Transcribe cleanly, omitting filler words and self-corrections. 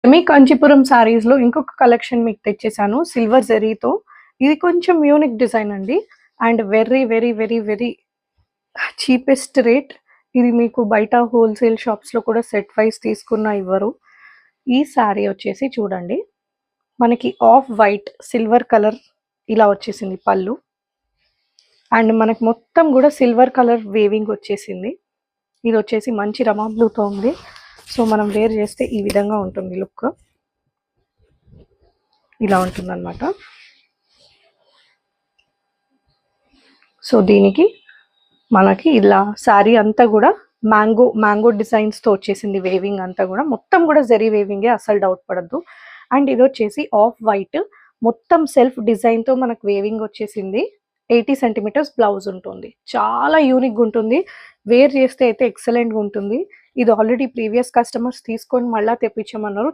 Semi Kanchipuram శారీస్‌లో ఇంకొక collection మీకు తెచ్చేసాను. సిల్వర్ జరీతో. ఇది కొంచెం యూనిక్ డిజైన్ అండి. And very, very, very, very cheapest rate. ఇది మీకు బయట హోల్‌సేల్ షాప్స్‌లో కూడా సెట్ వైస్ తీసుకున్నా ఇవ్వరు. ఈ శారీ వచ్చేసి చూడండి. మనకి ఆఫ్ వైట్ సిల్వర్ కలర్ ఇలా వచ్చేసింది పళ్ళు. అండ్ మనకి మొత్తం గూడా సిల్వర్ కలర్ వేవింగ్ వచ్చేసింది. ఇదొచ్చేసి మంచి రమా బ్లూతో ఉంది. సో, మనం వేర్ చేస్తే ఈ విధంగా ఉంటుంది లుక్. ఇలా ఉంటుందన్నమాట. సో, దీనికి మనకి ఇలా శారీ అంతా గూడా మ్యాంగో డిజైన్స్‌తో వచ్చేసింది వేవింగ్ అంతా గూడా. మొత్తం గూడా జరీ వేవింగే అస్సలు డౌట్ పడొద్దు. అండ్ ఇదొచ్చేసి ఆఫ్ వైట్ మొత్తం సెల్ఫ్ డిజైన్‌తో మనకు వేవింగ్ వచ్చేసింది. 80 సెంటీమీటర్స్ బ్లౌజ్ ఉంటుంది. చాలా యూనిక్‌గా ఉంటుంది. వేర్ చేస్తే అయితే ఎక్సలెంట్‌గా ఉంటుంది. ఇది ఆల్రెడీ ప్రీవియస్ కస్టమర్స్ తీసుకొని మళ్ళా తెప్పించమన్నారు.